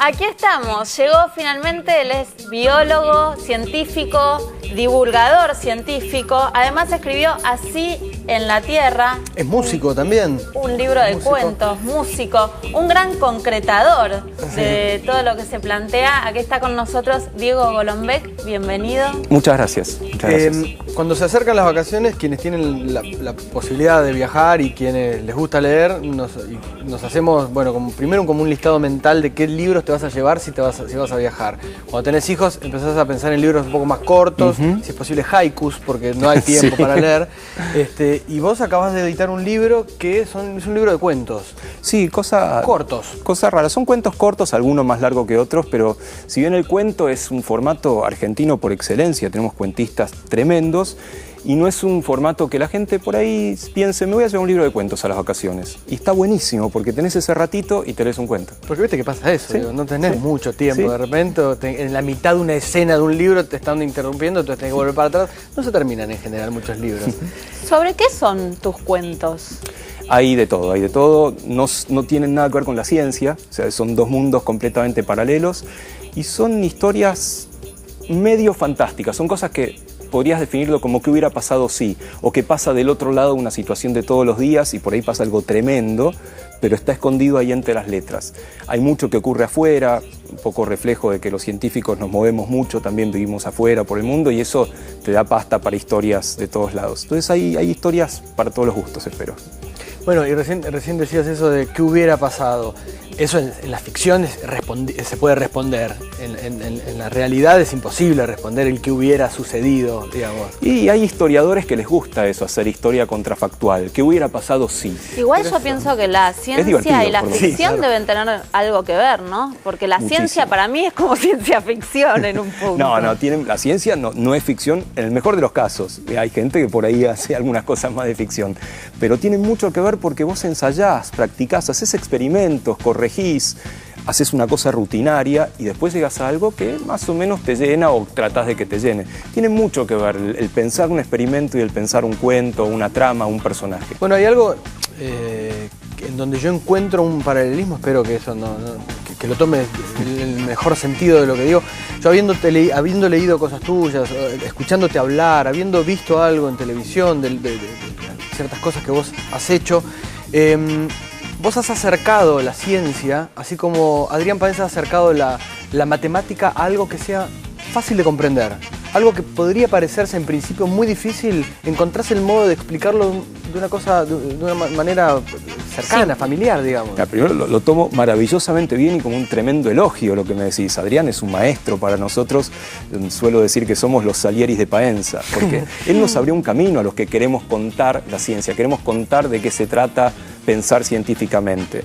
Aquí estamos, llegó finalmente, él es biólogo, científico, divulgador científico, además escribió Así en la Tierra. Es músico también. Un libro de cuentos, músico, un gran concretador de todo lo que se plantea. Aquí está con nosotros Diego Golombek, bienvenido. Muchas gracias. Cuando se acercan las vacaciones, quienes tienen la posibilidad de viajar y quienes les gusta leer, nos hacemos, bueno, primero como un listado mental de qué libros te vas a llevar si vas a viajar. Cuando tenés hijos, empezás a pensar en libros un poco más cortos, si es posible haikus, porque no hay tiempo para leer. Y vos acabás de editar un libro que es un libro de cuentos. Sí, cortos. Cosas raras. Son cuentos cortos, algunos más largos que otros, pero si bien el cuento es un formato argentino por excelencia, tenemos cuentistas tremendos, y no es un formato que la gente por ahí piense, me voy a llevar un libro de cuentos a las vacaciones. Y está buenísimo, porque tenés ese ratito y te lees un cuento. Porque viste que pasa eso, ¿Sí? digo, no tenés mucho tiempo. Sí. De repente, en la mitad de una escena de un libro te están interrumpiendo, entonces tenés que volver para atrás. No se terminan en general muchos libros. ¿Sobre qué son tus cuentos? Hay de todo, hay de todo. No tienen nada que ver con la ciencia, o sea, son dos mundos completamente paralelos y son historias medio fantásticas, son cosas que podrías definirlo como que hubiera pasado si, o que pasa del otro lado una situación de todos los días y por ahí pasa algo tremendo, pero está escondido ahí entre las letras. Hay mucho que ocurre afuera, un poco reflejo de que los científicos nos movemos mucho, también vivimos afuera por el mundo y eso te da pasta para historias de todos lados. Entonces hay historias para todos los gustos, espero. Bueno, y recién decías eso de qué hubiera pasado. Eso en la ficción se puede responder. En la realidad es imposible responder el que hubiera sucedido, digamos. Y hay historiadores que les gusta eso, hacer historia contrafactual. ¿Qué hubiera pasado si? Igual yo pienso que la ciencia y la ficción deben tener algo que ver, ¿no? Porque la ciencia para mí es como ciencia ficción en un punto. No, la ciencia no es ficción en el mejor de los casos. Hay gente que por ahí hace algunas cosas más de ficción. Pero tiene mucho que ver porque vos ensayás, practicás, haces experimentos, corregís, haces una cosa rutinaria y después llegas a algo que más o menos te llena o tratás de que te llene. Tiene mucho que ver el pensar un experimento y el pensar un cuento, una trama, un personaje. Bueno, hay algo en donde yo encuentro un paralelismo, espero que eso que lo tome el mejor sentido de lo que digo. Yo habiendo leído cosas tuyas, escuchándote hablar, habiendo visto algo en televisión de ciertas cosas que vos has hecho, vos has acercado la ciencia, así como Adrián Paenza ha acercado la matemática a algo que sea fácil de comprender. Algo que podría parecerse en principio muy difícil, encontrás el modo de explicarlo de una manera cercana, familiar, digamos. Primero lo tomo maravillosamente bien y como un tremendo elogio lo que me decís. Adrián es un maestro para nosotros. Suelo decir que somos los Salieris de Paenza, porque él nos abrió un camino a los que queremos contar la ciencia, queremos contar de qué se trata pensar científicamente.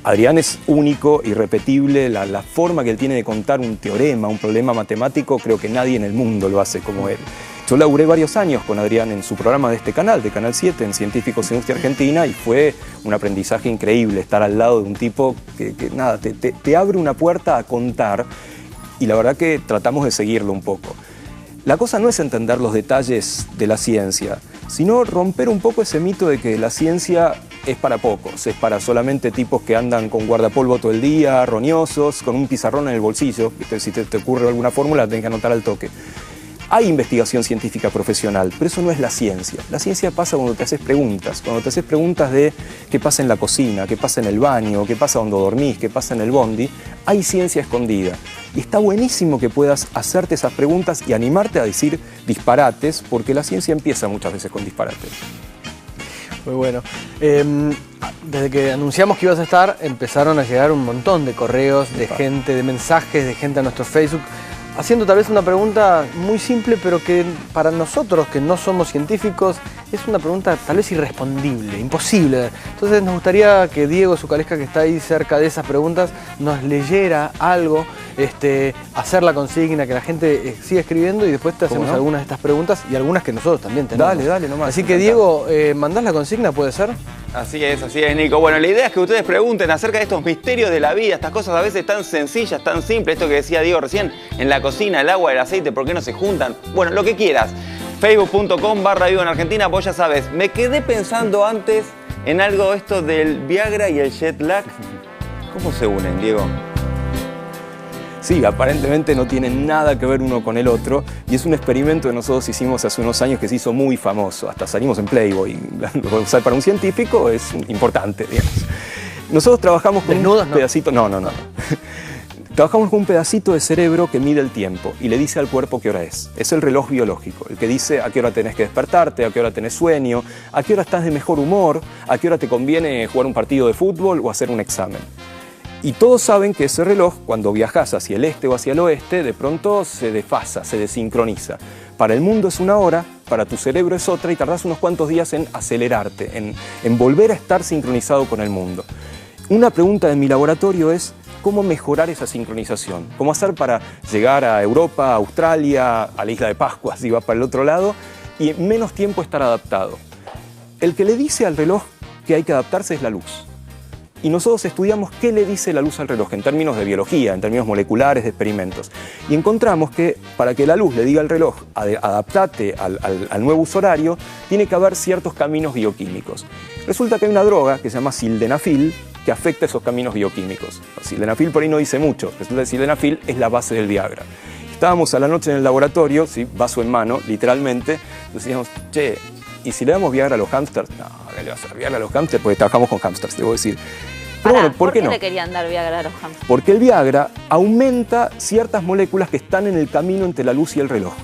Adrián es único, irrepetible, la forma que él tiene de contar un teorema, un problema matemático, creo que nadie en el mundo lo hace como él. Yo laburé varios años con Adrián en su programa de este canal, de Canal 7, en Científicos en Industria Argentina, y fue un aprendizaje increíble estar al lado de un tipo que nada, te abre una puerta a contar, y la verdad que tratamos de seguirlo un poco. La cosa no es entender los detalles de la ciencia, sino romper un poco ese mito de que la ciencia es para pocos, es para solamente tipos que andan con guardapolvo todo el día, roñosos, con un pizarrón en el bolsillo. Si te ocurre alguna fórmula, la tenés que anotar al toque. Hay investigación científica profesional, pero eso no es la ciencia. La ciencia pasa cuando te haces preguntas de qué pasa en la cocina, qué pasa en el baño, qué pasa cuando dormís, qué pasa en el bondi. Hay ciencia escondida. Y está buenísimo que puedas hacerte esas preguntas y animarte a decir disparates, porque la ciencia empieza muchas veces con disparates. Muy bueno. Desde que anunciamos que ibas a estar, empezaron a llegar un montón de correos, de gente, de mensajes, de gente a nuestro Facebook, haciendo tal vez una pregunta muy simple, pero que para nosotros que no somos científicos es una pregunta tal vez irrespondible, imposible. Entonces nos gustaría que Diego Zucalesca, que está ahí cerca de esas preguntas, nos leyera algo, hacer la consigna, que la gente siga escribiendo y después te hacemos algunas de estas preguntas y algunas que nosotros también tenemos. Dale nomás. Así que Diego, ¿mandás la consigna, puede ser? Así es, Nico. Bueno, la idea es que ustedes pregunten acerca de estos misterios de la vida, estas cosas a veces tan sencillas, tan simples, esto que decía Diego recién, en la cocina, el agua, el aceite, ¿por qué no se juntan? Bueno, lo que quieras. Facebook.com/Vivo en Argentina, vos ya sabes. Me quedé pensando antes en algo esto del Viagra y el jet lag. ¿Cómo se unen, Diego? Sí, aparentemente no tienen nada que ver uno con el otro y es un experimento que nosotros hicimos hace unos años que se hizo muy famoso, hasta salimos en Playboy. Usar para un científico es importante, digamos. Nosotros trabajamos con un pedacito... No. Trabajamos con un pedacito de cerebro que mide el tiempo y le dice al cuerpo qué hora es. Es el reloj biológico, el que dice a qué hora tenés que despertarte, a qué hora tenés sueño, a qué hora estás de mejor humor, a qué hora te conviene jugar un partido de fútbol o hacer un examen. Y todos saben que ese reloj, cuando viajas hacia el este o hacia el oeste, de pronto se desfasa, se desincroniza. Para el mundo es una hora, para tu cerebro es otra y tardás unos cuantos días en acelerarte, en volver a estar sincronizado con el mundo. Una pregunta de mi laboratorio es cómo mejorar esa sincronización, cómo hacer para llegar a Europa, a Australia, a la isla de Pascua, si va para el otro lado, y en menos tiempo estar adaptado. El que le dice al reloj que hay que adaptarse es la luz. Y nosotros estudiamos qué le dice la luz al reloj en términos de biología, en términos moleculares, de experimentos. Y encontramos que para que la luz le diga al reloj adaptate al nuevo uso horario, tiene que haber ciertos caminos bioquímicos. Resulta que hay una droga que se llama sildenafil, que afecta esos caminos bioquímicos. Sildenafil por ahí no dice mucho, resulta que sildenafil es la base del Viagra. Estábamos a la noche en el laboratorio, ¿sí? Vaso en mano, literalmente, decíamos, che, ¿y si le damos Viagra a los hámsters? No, le vas a dar Viagra a los hámsters porque trabajamos con hámsters, debo decir. Pero bueno, ¿por qué no? ¿Por qué le querían dar Viagra a los hámsters? Porque el Viagra aumenta ciertas moléculas que están en el camino entre la luz y el reloj.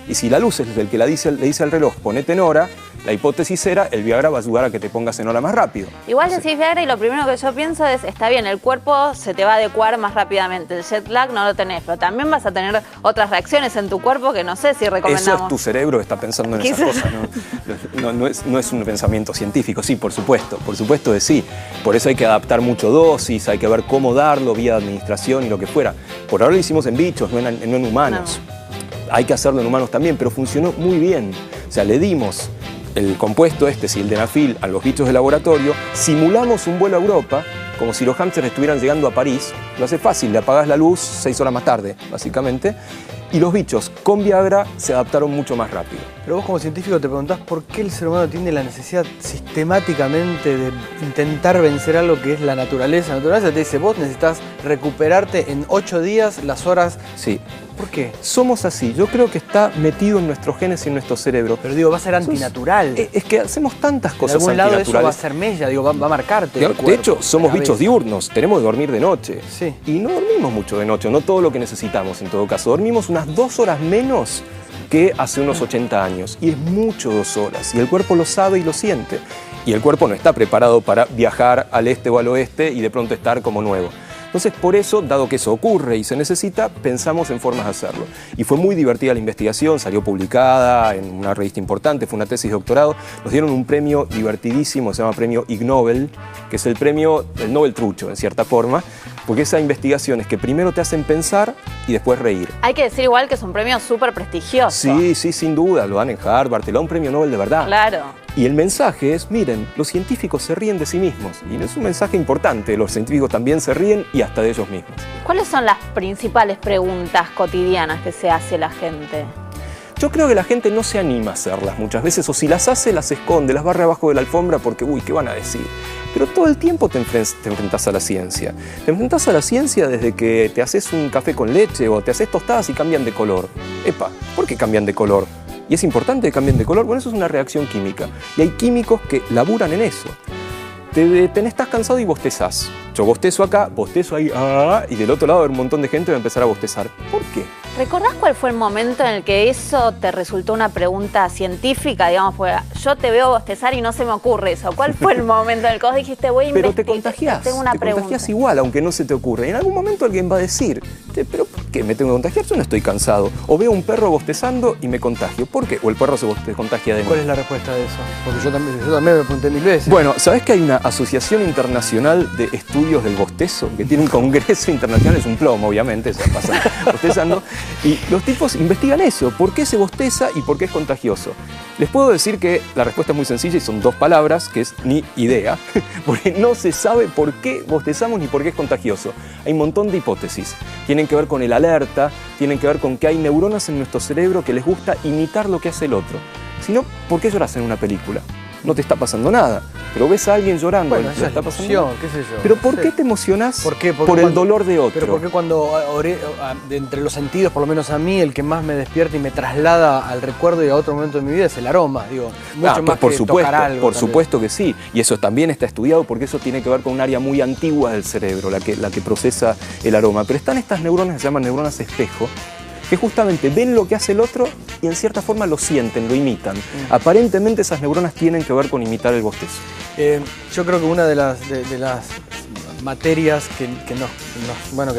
Y si la luz es el que le dice al reloj, ponete en hora, la hipótesis era, el Viagra va a ayudar a que te pongas en hora más rápido. Igual decís Viagra y lo primero que yo pienso es, está bien, el cuerpo se te va a adecuar más rápidamente, el jet lag no lo tenés, pero también vas a tener otras reacciones en tu cuerpo que no sé si recomendamos. Eso es tu cerebro que está pensando en esas cosas, no es un pensamiento científico, sí, por supuesto que sí. Por eso hay que adaptar mucho dosis, hay que ver cómo darlo, vía administración y lo que fuera. Por ahora lo hicimos en bichos, no en humanos. No. Hay que hacerlo en humanos también, pero funcionó muy bien. O sea, le dimos el compuesto sildenafil, a los bichos de laboratorio, simulamos un vuelo a Europa, como si los hámsters estuvieran llegando a París. Lo hace fácil, le apagás la luz 6 horas más tarde, básicamente. Y los bichos con Viagra se adaptaron mucho más rápido. Pero vos como científico te preguntás por qué el ser humano tiene la necesidad sistemáticamente de intentar vencer algo que es la naturaleza. La naturaleza te dice, vos necesitas recuperarte en 8 días las horas. Sí. ¿Por qué? Somos así. Yo creo que está metido en nuestros genes y en nuestro cerebro. Pero digo, va a ser antinatural. Es que hacemos tantas cosas antinaturales. De algún lado eso va a ser mella, digo, va a marcarte. De hecho, somos bichos diurnos, tenemos que dormir de noche. Sí. Y no dormimos mucho de noche, no todo lo que necesitamos en todo caso. Dormimos unas 2 horas menos que hace unos 80 años. Y es mucho 2 horas. Y el cuerpo lo sabe y lo siente. Y el cuerpo no está preparado para viajar al este o al oeste y de pronto estar como nuevo. Entonces, por eso, dado que eso ocurre y se necesita, pensamos en formas de hacerlo. Y fue muy divertida la investigación, salió publicada en una revista importante, fue una tesis de doctorado. Nos dieron un premio divertidísimo, se llama premio Ig Nobel, que es el premio del Nobel trucho, en cierta forma, porque esa investigación es que primero te hacen pensar y después reír. Hay que decir igual que es un premio súper prestigioso. Sí, sin duda, lo dan en Harvard, te lo da un premio Nobel de verdad. Claro. Y el mensaje es, miren, los científicos se ríen de sí mismos. Y es un mensaje importante, los científicos también se ríen y hasta de ellos mismos. ¿Cuáles son las principales preguntas cotidianas que se hace la gente? Yo creo que la gente no se anima a hacerlas muchas veces, o si las hace, las esconde, las barre abajo de la alfombra porque, uy, ¿qué van a decir? Pero todo el tiempo te enfrentás a la ciencia. Te enfrentás a la ciencia desde que te haces un café con leche o te haces tostadas y cambian de color. Epa, ¿por qué cambian de color? ¿Y es importante que cambien de color? Bueno, eso es una reacción química. Y hay químicos que laburan en eso. Estás cansado y bostezás. Yo bostezo acá, bostezo ahí, y del otro lado un montón de gente va a empezar a bostezar. ¿Por qué? ¿Recordás cuál fue el momento en el que eso te resultó una pregunta científica? Digamos, porque yo te veo bostezar y no se me ocurre eso. ¿Cuál fue el momento en el que vos dijiste, voy a investigar? Pero te contagiás, tengo una pregunta. Contagiás igual, aunque no se te ocurre. En algún momento alguien va a decir, ¿pero por qué me tengo que contagiar? Yo no estoy cansado. O veo un perro bostezando y me contagio. ¿Por qué? O el perro se contagia de mí. ¿Cuál es la respuesta de eso? Porque yo también me lo pregunté 1000 veces. Bueno, ¿sabés que hay una asociación internacional de estudios del bostezo? Que tiene un congreso internacional, es un plomo, obviamente, se pasa bostezando. Y los tipos investigan eso, por qué se bosteza y por qué es contagioso. Les puedo decir que la respuesta es muy sencilla y son 2 palabras, que es ni idea, porque no se sabe por qué bostezamos ni por qué es contagioso. Hay un montón de hipótesis. Tienen que ver con el alerta, tienen que ver con que hay neuronas en nuestro cerebro que les gusta imitar lo que hace el otro. Si no, ¿por qué lloras en una película? no te está pasando nada. Pero ves a alguien llorando, Bueno, le esa es está la pasando emoción, nada. qué sé yo. Pero no ¿por sé. qué te emocionás? ¿Por qué? Por el dolor de otro. Pero porque cuando de entre los sentidos, por lo menos a mí, el que más me despierta y me traslada al recuerdo y a otro momento de mi vida es el aroma, digo. Mucho más por que supuesto, tocar algo. por tal vez. supuesto que sí. Y eso también está estudiado porque eso tiene que ver con un área muy antigua del cerebro, la que procesa el aroma. Pero están estas neuronas que se llaman neuronas espejo, que justamente ven lo que hace el otro y en cierta forma lo sienten, lo imitan. Aparentemente esas neuronas tienen que ver con imitar el bostezo. Yo creo que una de las materias que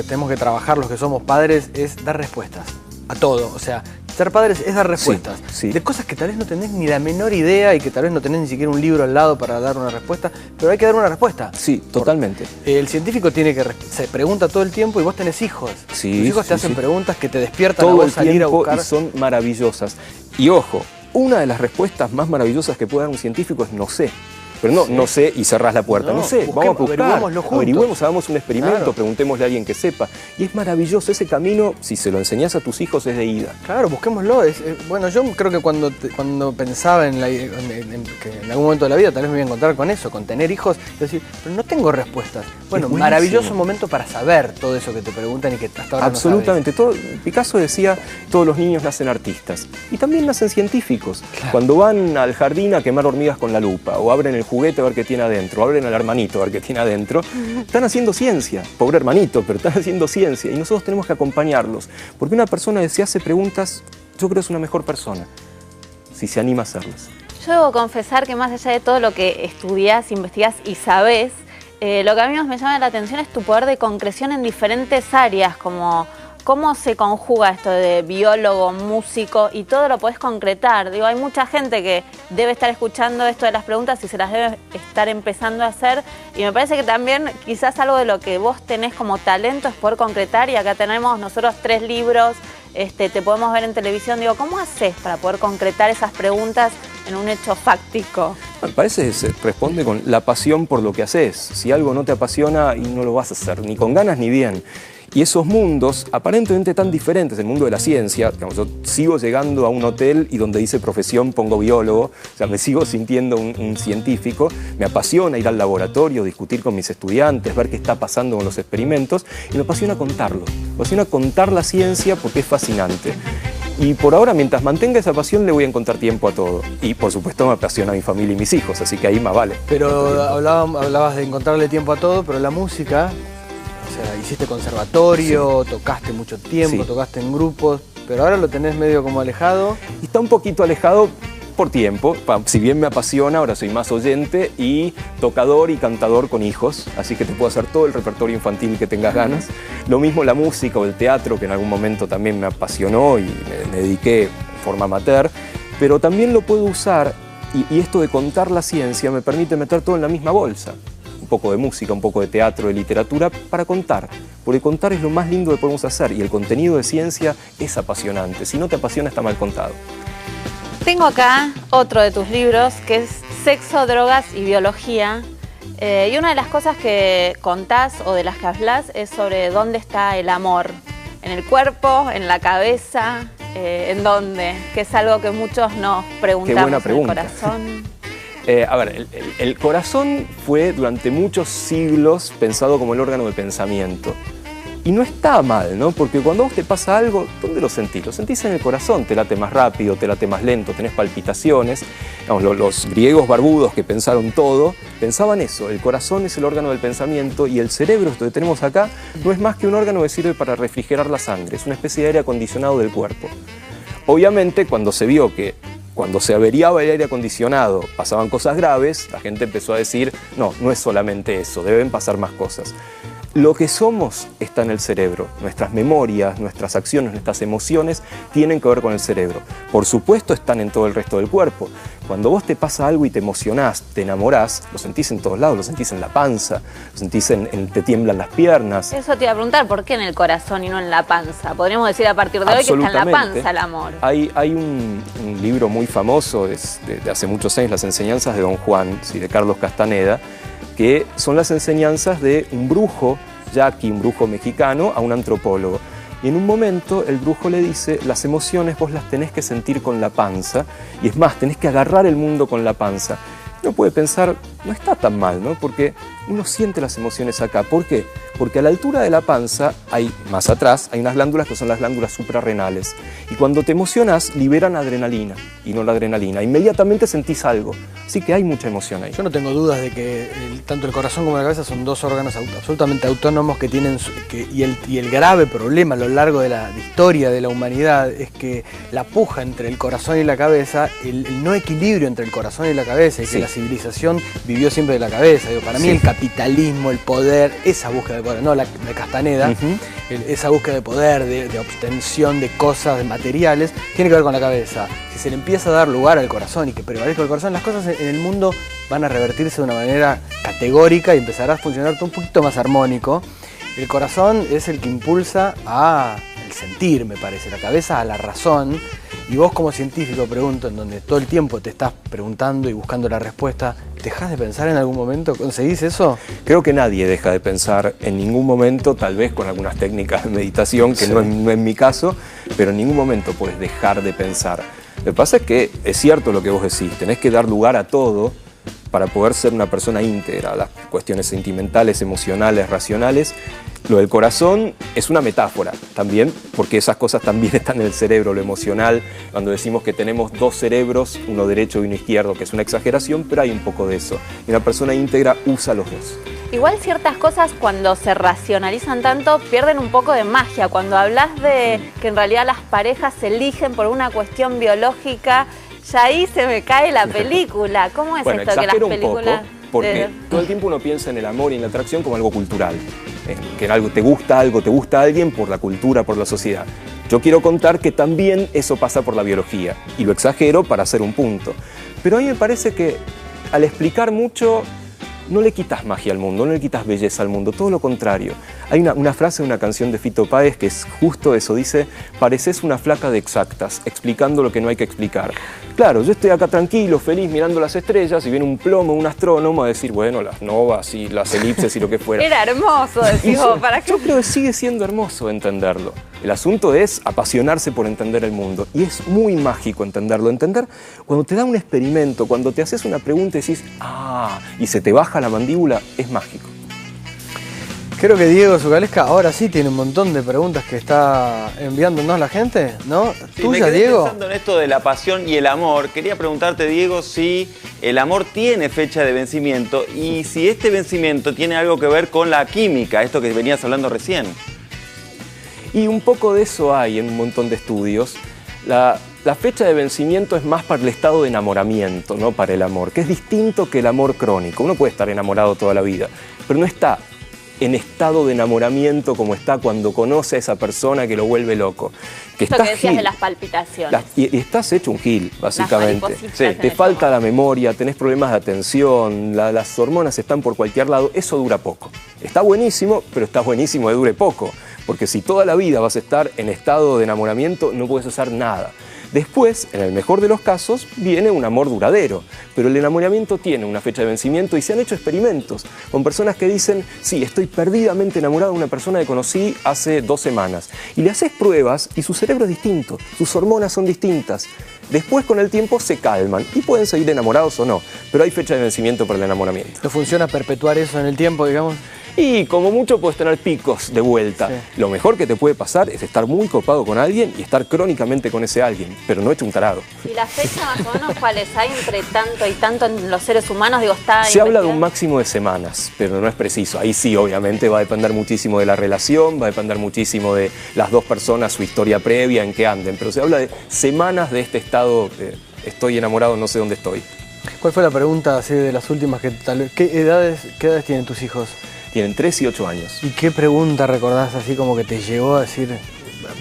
tenemos que trabajar los que somos padres es dar respuestas a todo. O sea, ser padres es dar respuestas. Sí. De cosas que tal vez no tenés ni la menor idea y que tal vez no tenés ni siquiera un libro al lado para dar una respuesta, pero hay que dar una respuesta. Sí, totalmente. El científico se pregunta todo el tiempo y vos tenés hijos. Sí, Tus hijos te hacen preguntas que te despiertan a todo vos el salir a tiempo buscar. y son maravillosas. Y ojo, una de las respuestas más maravillosas que puede dar un científico es no sé. Pero no, no sé y cerrás la puerta. No sé, vamos a buscar, averiguémoslo juntos. averigüemos, hagamos un experimento, Claro. preguntémosle a alguien que sepa. Y es maravilloso, ese camino, si se lo enseñás a tus hijos, es de ida. Claro, busquémoslo. Bueno, yo creo que cuando pensaba que en algún momento de la vida tal vez me iba a encontrar con eso, con tener hijos, decir, pero no tengo respuestas. Bueno, Es buenísimo. maravilloso momento para saber todo eso que te preguntan y que hasta ahora Absolutamente. Picasso decía, todos los niños nacen artistas. Y también nacen científicos. Claro. Cuando van al jardín a quemar hormigas con la lupa, o abren el juguete a ver qué tiene adentro, abren al hermanito a ver qué tiene adentro, están haciendo ciencia. Pobre hermanito, pero están haciendo ciencia. Y nosotros tenemos que acompañarlos. Porque una persona que se hace preguntas, yo creo que es una mejor persona, si se anima a hacerlas. Yo debo confesar que más allá de todo lo que estudiás, investigás y sabés, lo que a mí más me llama la atención es tu poder de concreción en diferentes áreas, como cómo se conjuga esto de biólogo, músico y todo lo podés concretar. Digo, hay mucha gente que debe estar escuchando esto de las preguntas y se las debe estar empezando a hacer y me parece que también quizás algo de lo que vos tenés como talento es poder concretar y acá tenemos nosotros 3 libros, te podemos ver en televisión. Digo, ¿cómo haces para poder concretar esas preguntas en un hecho fáctico? Me parece que se responde con la pasión por lo que haces. Si algo no te apasiona, y no lo vas a hacer, ni con ganas ni bien. Y esos mundos, aparentemente tan diferentes, el mundo de la ciencia, digamos, yo sigo llegando a un hotel y donde dice profesión pongo biólogo, o sea, me sigo sintiendo un científico, me apasiona ir al laboratorio, discutir con mis estudiantes, ver qué está pasando con los experimentos, y me apasiona contarlo, me apasiona contar la ciencia porque es fascinante. Y por ahora, mientras mantenga esa pasión, le voy a encontrar tiempo a todo. Y por supuesto me apasiona mi familia y mis hijos, así que ahí más vale. Pero hablabas de encontrarle tiempo a todo, pero la música, o sea, hiciste conservatorio, tocaste mucho tiempo, Sí. tocaste en grupos, pero ahora lo tenés medio como alejado. Y está un poquito alejado por tiempo. Si bien me apasiona, ahora soy más oyente y tocador y cantador con hijos, así que te puedo hacer todo el repertorio infantil que tengas ganas. Lo mismo la música o el teatro, que en algún momento también me apasionó y me dediqué de forma amateur, pero también lo puedo usar, y esto de contar la ciencia me permite meter todo en la misma bolsa. Un poco de música, un poco de teatro, de literatura, para contar. Porque contar es lo más lindo que podemos hacer y el contenido de ciencia es apasionante. Si no te apasiona, está mal contado. Tengo acá otro de tus libros que es Sexo, Drogas y Biología. Y una de las cosas que contás o de las que hablas es sobre dónde está el amor. ¿En el cuerpo? ¿En la cabeza? ¿En dónde? Que es algo que muchos nos preguntamos. Qué buena pregunta. ¿En el corazón? A ver, el corazón fue durante muchos siglos pensado como el órgano de pensamiento. Y no está mal, ¿no? Porque cuando a vos te pasa algo, ¿dónde lo sentís? Lo sentís en el corazón, te late más rápido, te late más lento, tenés palpitaciones. Digamos, los griegos barbudos que pensaron todo, pensaban eso, el corazón es el órgano del pensamiento y el cerebro, esto que tenemos acá, no es más que un órgano que sirve para refrigerar la sangre, es una especie de aire acondicionado del cuerpo. Obviamente, cuando se vio que cuando se averiaba el aire acondicionado pasaban cosas graves, la gente empezó a decir, no, no es solamente eso, deben pasar más cosas. Lo que somos está en el cerebro. Nuestras memorias, nuestras acciones, nuestras emociones tienen que ver con el cerebro. Por supuesto están en todo el resto del cuerpo. Cuando vos te pasa algo y te emocionás, te enamorás, lo sentís en todos lados, lo sentís en la panza, lo sentís te tiemblan las piernas. Eso te iba a preguntar, ¿por qué en el corazón y no en la panza? Podríamos decir a partir de hoy que está en la panza el amor. Hay un libro muy famoso de hace muchos años, Las enseñanzas de Don Juan, ¿sí?, de Carlos Castaneda, que son las enseñanzas de un brujo yaqui, un brujo mexicano, a un antropólogo. Y en un momento el brujo le dice, las emociones vos las tenés que sentir con la panza, y es más, tenés que agarrar el mundo con la panza. uno puede pensar, no está tan mal, ¿no? Porque uno siente las emociones acá. ¿Por qué? Porque a la altura de la panza, más atrás, hay unas glándulas que son las glándulas suprarrenales. Y cuando te emocionas, liberan adrenalina y no la adrenalina. Inmediatamente sentís algo. Así que hay mucha emoción ahí. Yo no tengo dudas de que tanto el corazón como la cabeza son dos órganos absolutamente autónomos que tienen... y el grave problema a lo largo de la historia de la humanidad es que la puja entre el corazón y la cabeza, el no equilibrio entre el corazón y la cabeza, y que la civilización vivió siempre de la cabeza. Digo, para mí el capitalismo, el poder, esa búsqueda de poder, no la de Castaneda, esa búsqueda de poder, de obtención de cosas, de materiales, tiene que ver con la cabeza. Si se le empieza a dar lugar al corazón y que prevalezca el corazón, las cosas en el mundo van a revertirse de una manera categórica y empezará a funcionar todo un poquito más armónico. El corazón es el que impulsa al sentir, me parece, la cabeza a la razón. Y vos como científico, pregunto, en donde todo el tiempo te estás preguntando y buscando la respuesta, ¿dejás de pensar en algún momento? ¿Conseguís eso? Creo que nadie deja de pensar en ningún momento, tal vez con algunas técnicas de meditación, que no es mi caso, pero en ningún momento puedes dejar de pensar. Lo que pasa es que es cierto lo que vos decís, tenés que dar lugar a todo para poder ser una persona íntegra, las cuestiones sentimentales, emocionales, racionales. Lo del corazón es una metáfora también, porque esas cosas también están en el cerebro, lo emocional, cuando decimos que tenemos dos cerebros, uno derecho y uno izquierdo, que es una exageración, pero hay un poco de eso. Y una persona íntegra usa los dos. Igual ciertas cosas cuando se racionalizan tanto pierden un poco de magia. Cuando hablas de que en realidad las parejas se eligen por una cuestión biológica, ya ahí se me cae la película. ¿Cómo es esto que las películas? Porque todo el tiempo uno piensa en el amor y en la atracción como algo cultural, que algo te gusta a alguien por la cultura, por la sociedad. Yo quiero contar que también eso pasa por la biología, y lo exagero para hacer un punto. Pero a mí me parece que al explicar mucho, no le quitas magia al mundo, no le quitas belleza al mundo, todo lo contrario. Hay una frase de una canción de Fito Páez que es justo eso, dice: pareces una flaca de exactas, explicando lo que no hay que explicar. Claro, yo estoy acá tranquilo, feliz, mirando las estrellas, y viene un plomo, un astrónomo a decir, bueno, las novas y las elipses y lo que fuera. Era hermoso, decís vos, ¿para qué? Yo creo que sigue siendo hermoso entenderlo. El asunto es apasionarse por entender el mundo, y es muy mágico entenderlo. Entender cuando te da un experimento, cuando te haces una pregunta y decís, ah, y se te baja la mandíbula, es mágico. Creo que Diego Zucalesca ahora sí tiene un montón de preguntas que está enviándonos la gente, ¿no? Sí, ¿Tuya, me quedé Diego? pensando en esto de la pasión y el amor. Quería preguntarte, Diego, si el amor tiene fecha de vencimiento y si este vencimiento tiene algo que ver con la química, esto que venías hablando recién. Y un poco de eso hay en un montón de estudios. La fecha de vencimiento es más para el estado de enamoramiento, no para el amor, que es distinto que el amor crónico. Uno puede estar enamorado toda la vida, pero no está en estado de enamoramiento como está cuando conoce a esa persona que lo vuelve loco. Esto que decías de las palpitaciones. Y estás hecho un gil, básicamente. Sí, te falta la memoria, tenés problemas de atención, las hormonas están por cualquier lado, eso dura poco. Está buenísimo, pero está buenísimo que dure poco, porque si toda la vida vas a estar en estado de enamoramiento, no puedes hacer nada. Después, en el mejor de los casos, viene un amor duradero, pero el enamoramiento tiene una fecha de vencimiento y se han hecho experimentos con personas que dicen, sí, estoy perdidamente enamorado de una persona que conocí hace 2 semanas. Y le haces pruebas y su cerebro es distinto, sus hormonas son distintas. Después, con el tiempo, se calman y pueden seguir enamorados o no, pero hay fecha de vencimiento para el enamoramiento. ¿No funciona perpetuar eso en el tiempo, digamos? Y como mucho puedes tener picos de vuelta. Sí. Lo mejor que te puede pasar es estar muy copado con alguien y estar crónicamente con ese alguien, pero no hecho un tarado. ¿Y la fecha más o menos cuáles hay entre tanto y tanto en los seres humanos? Digo, está Se habla de un máximo de semanas, pero no es preciso. Ahí sí, obviamente, va a depender muchísimo de la relación, va a depender muchísimo de las dos personas, su historia previa, en qué anden. Pero se habla de semanas de este estado de estoy enamorado, no sé dónde estoy. ¿Cuál fue la pregunta así de las últimas que tal vez... ¿Qué edades tienen tus hijos? Tienen 3 y 8 años. ¿Y qué pregunta recordás así como que te llegó a decir,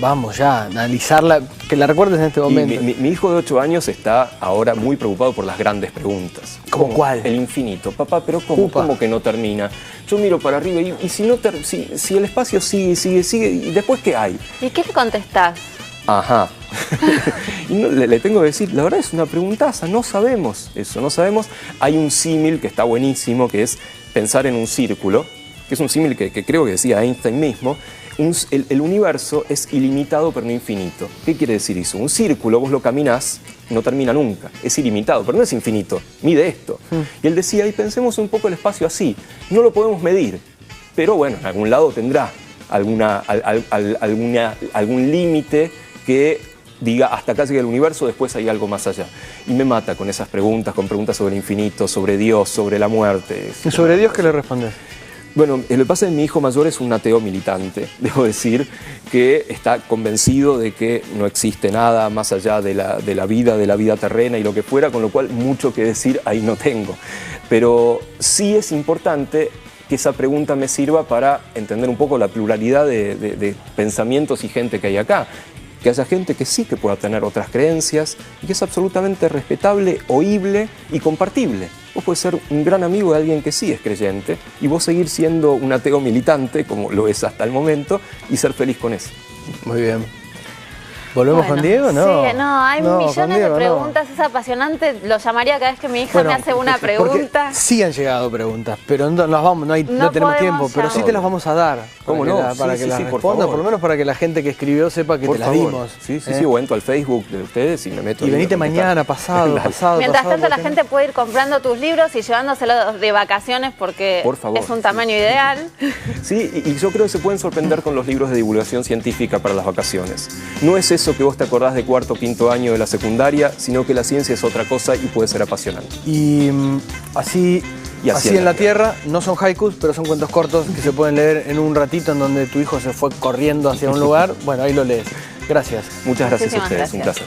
vamos ya, analizarla, que la recuerdes en este momento? Mi hijo de 8 años está ahora muy preocupado por las grandes preguntas. ¿Cómo cuál? El infinito. Papá, pero ¿cómo que no termina? Yo miro para arriba y si, no si el espacio sigue, ¿y después qué hay? ¿Y qué le contestás? Ajá. Y no, le tengo que decir, la verdad es una preguntaza, no sabemos eso, no sabemos. Hay un símil que está buenísimo, que es pensar en un círculo, que es un símil que creo que decía Einstein mismo. el universo es ilimitado pero no infinito. ¿Qué quiere decir eso? Un círculo, vos lo caminás, no termina nunca, es ilimitado, pero no es infinito, mide esto. Y él decía, y pensemos un poco el espacio así, no lo podemos medir, pero bueno, en algún lado tendrá algún límite que diga hasta acá llega el universo, después hay algo más allá. Y me mata con esas preguntas, con preguntas sobre el infinito, sobre Dios, sobre la muerte. ¿Y sobre Dios qué le respondes? Bueno, lo que pasa es que mi hijo mayor es un ateo militante, debo decir, que está convencido de que no existe nada más allá de la vida terrena y lo que fuera, con lo cual mucho que decir ahí no tengo. Pero sí es importante que esa pregunta me sirva para entender un poco la pluralidad de pensamientos y gente que hay acá. Que haya gente que sí que pueda tener otras creencias y que es absolutamente respetable, oíble y compartible. Vos podés ser un gran amigo de alguien que sí es creyente y vos seguir siendo un ateo militante, como lo es hasta el momento, y ser feliz con eso. Muy bien. ¿Volvemos con Diego? No. Sí, no, hay millones de preguntas, es apasionante. Lo llamaría cada vez que mi hija me hace una pregunta. Sí han llegado preguntas, pero no tenemos tiempo, pero sí te las vamos a dar. ¿Cómo no? Para que las respondas, por lo menos para que la gente que escribió sepa que te las dimos. Sí, o entro al Facebook de ustedes y me meto. Y venite mañana, pasado. Mientras tanto la gente puede ir comprando tus libros y llevándoselos de vacaciones porque es un tamaño ideal. Sí, y yo creo que se pueden sorprender con los libros de divulgación científica para las vacaciones. No es eso que vos te acordás de cuarto o quinto año de la secundaria, sino que la ciencia es otra cosa y puede ser apasionante. Y así en la Tierra, no son haikus, pero son cuentos cortos que se pueden leer en un ratito en donde tu hijo se fue corriendo hacia un lugar. Bueno, ahí lo lees. Gracias. Muchas gracias a ustedes, gracias. un placer.